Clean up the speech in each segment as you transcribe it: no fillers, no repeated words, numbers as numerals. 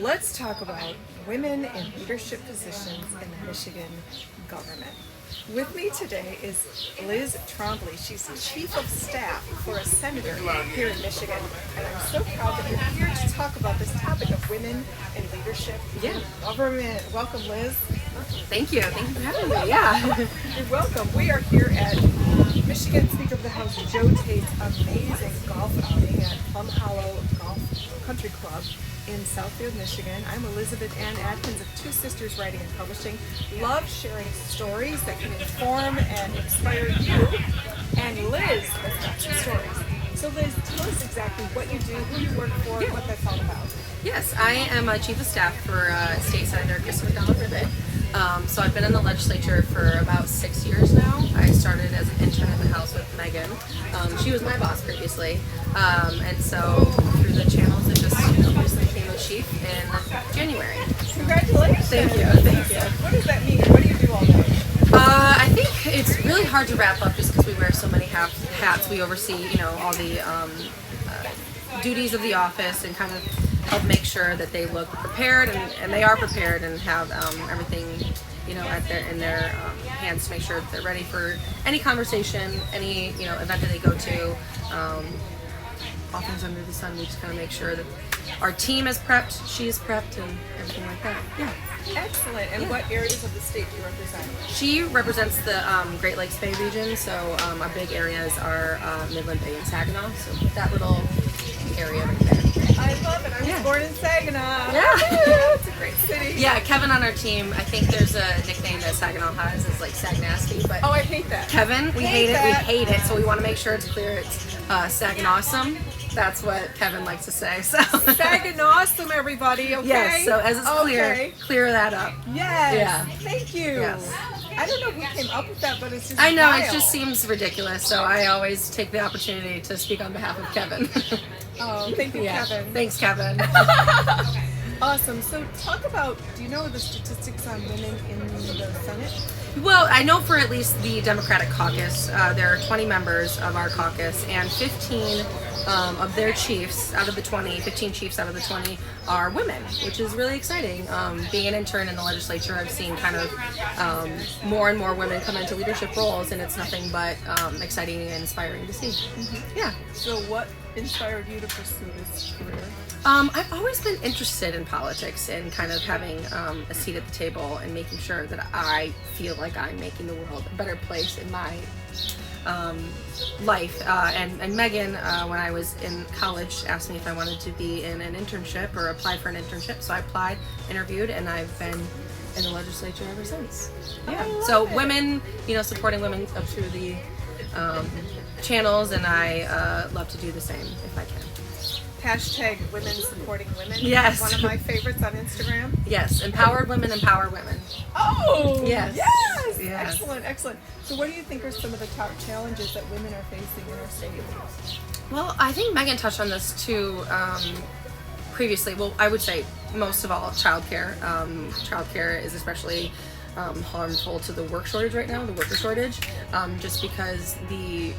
Let's talk about women in leadership positions in the Michigan government. With me today is Liz Trombley. She's the Chief of Staff for a senator here in Michigan. And I'm so proud that you're here to talk about this topic of women in leadership in government. Welcome, Liz. Thank you. Thank you for having me. Yeah. You're welcome. We are here at Michigan Speaker of the House Joe Tate's amazing golf outing at Plum Hollow Country Club in Southfield, Michigan. I'm Elizabeth Ann Atkins of Two Sisters Writing and Publishing. Love sharing stories that can inform and inspire you. And Liz has got two stories. So Liz, tell us exactly what you do, who you work for, what that's all about. Yes, I am a Chief of Staff for State Senator Kristen Rivet. So I've been in the legislature for about 6 years now. I started as an intern in the House with Megan. She was my boss previously. And so through the channels, it just recently became a chief in January. Congratulations. Thank you. Thank you. What does that mean? What do you do all day? I think it's really hard to wrap up just because we wear so many hats. We oversee, all the duties of the office and kind of help make sure that they look prepared and they are prepared and have everything, in their hands to make sure that they're ready for any conversation, any, event that they go to. All things under the sun, we just kind of make sure that our team is prepped, she is prepped, and everything like that. Yeah. Excellent. And what areas of the state do you represent? She represents the Great Lakes Bay region, so our big areas are Midland Bay and Saginaw, so that little area right there. I love it. I was born in Saginaw. Yeah. It's a great city. Yeah, Kevin on our team, I think there's a nickname that Saginaw has, is like Sagnasty, but Oh, I hate that. Kevin, we hate it, so we want to make sure it's clear it's Saginawsome. That's what Kevin likes to say. So Saginawsome, everybody, okay? Yes, so as it's clear that up. Yes. Yeah. Thank you. Yes. I don't know who came up with that, but it's just I know, wild. it just seems ridiculous, so I always take the opportunity to speak on behalf of Kevin. Oh, thank you, Yeah. Kevin. Thanks, Kevin. Awesome. So talk about, do you know the statistics on women in the Senate? Well, I know for at least the Democratic caucus, there are 20 members of our caucus, and 15 of their chiefs out of the 20, 15 chiefs out of the 20 are women, which is really exciting. Being an intern in the legislature, I've seen kind of more and more women come into leadership roles, and it's nothing but exciting and inspiring to see. Mm-hmm. Yeah. So what inspired you to pursue this career? I've always been interested in politics and kind of having a seat at the table and making sure that I feel like I'm making the world a better place in my life. And Megan, when I was in college, asked me if I wanted to be in an internship or apply for an internship. So I applied, interviewed, and I've been in the legislature ever since. Yeah. So women, supporting women up through the channels, and I love to do the same if I can. Hashtag women supporting women. Yes. One of my favorites on Instagram. Yes, empowered women empower women. Oh, yes. Yes. Yes. Excellent, excellent. So what do you think are some of the top challenges that women are facing in our state? Well, I think Megan touched on this too previously. Well, I would say most of all, childcare. Childcare is especially harmful to the work shortage right now, the worker shortage, just because the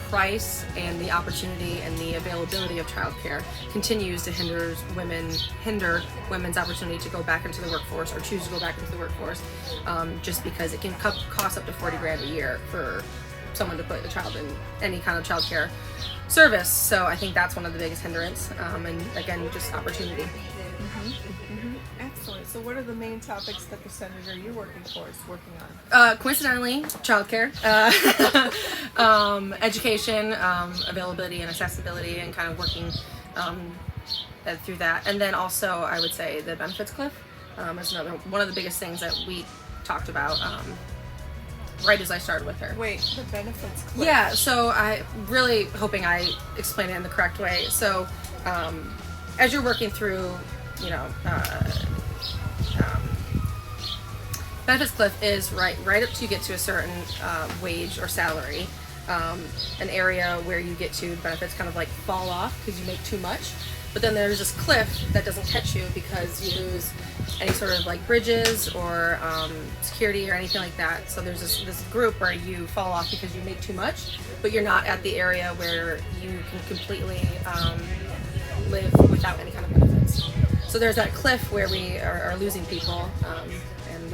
price and the opportunity and the availability of childcare continues to hinder women's opportunity to go back into the workforce or choose to go back into the workforce, just because it can cost up to $40,000 a year for someone to put a child in any kind of childcare service. So I think that's one of the biggest hindrance, and again, just opportunity. Excellent. So what are the main topics that the senator you're working for is working on? Coincidentally, childcare, education, availability and accessibility, and kind of working through that. And then also, I would say the benefits cliff is one of the biggest things that we talked about right as I started with her. Wait, the benefits cliff? Yeah, so I really hoping I explained it in the correct way. So as you're working through, benefits cliff is right up to you get to a certain wage or salary, an area where you get to benefits kind of like fall off because you make too much. But then there's this cliff that doesn't catch you because you lose any sort of like bridges or security or anything like that. So there's this group where you fall off because you make too much, but you're not at the area where you can completely live without any kind of benefits. So there's that cliff where we are losing people, and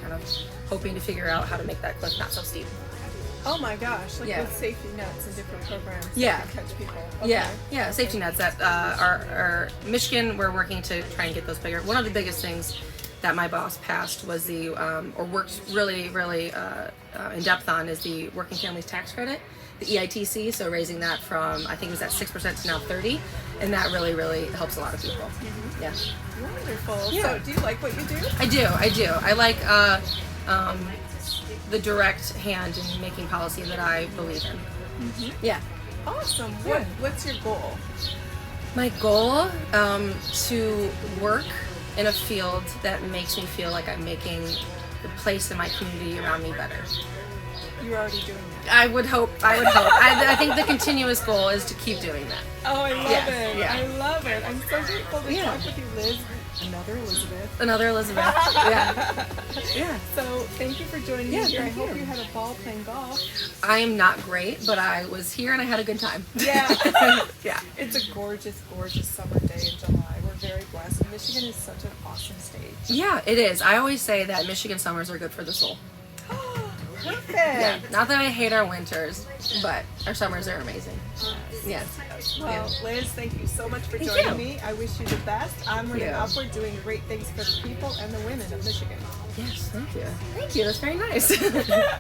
kind of hoping to figure out how to make that cliff not so steep. Oh my gosh, like Yeah. with safety nets and different programs Yeah. to catch people. Okay. Yeah, safety nets that are Michigan. We're working to try and get those bigger. One of the biggest things that my boss passed was the or worked really in depth on is the Working Families Tax Credit, the EITC. So raising that from, I think it was at 6% to now 30%, and that really helps a lot of people. Yeah. Wonderful. Yeah. So do you like what you do? I do. I like the direct hand in making policy that I believe in. Yeah. Awesome. Yeah. What's your goal? My goal to work in a field that makes me feel like I'm making the place in my community around me better. You're already doing that. I would hope. I think the continuous goal is to keep doing that. Oh, I love it. Yeah. I love it. I'm so grateful to Yeah. talk with you, Liz. Another Elizabeth. Another Elizabeth. Yeah. Yeah. So thank you for joining Yeah, me here. I thank hope you. you had a ball playing golf. I am not great, but I was here and I had a good time. Yeah. Yeah. It's a gorgeous summer day in July. We're very blessed. Michigan is such an awesome state. Yeah, it is. I always say that Michigan summers are good for the soul. Perfect. Yeah. Not that I hate our winters, but our summers are amazing. Yes. Well, Liz, thank you so much for Thank joining you. me. I wish you the best. Onward and Thank you. upward, doing great things for the people and the women of Michigan. Yes, thank you. Thank you. That's very nice.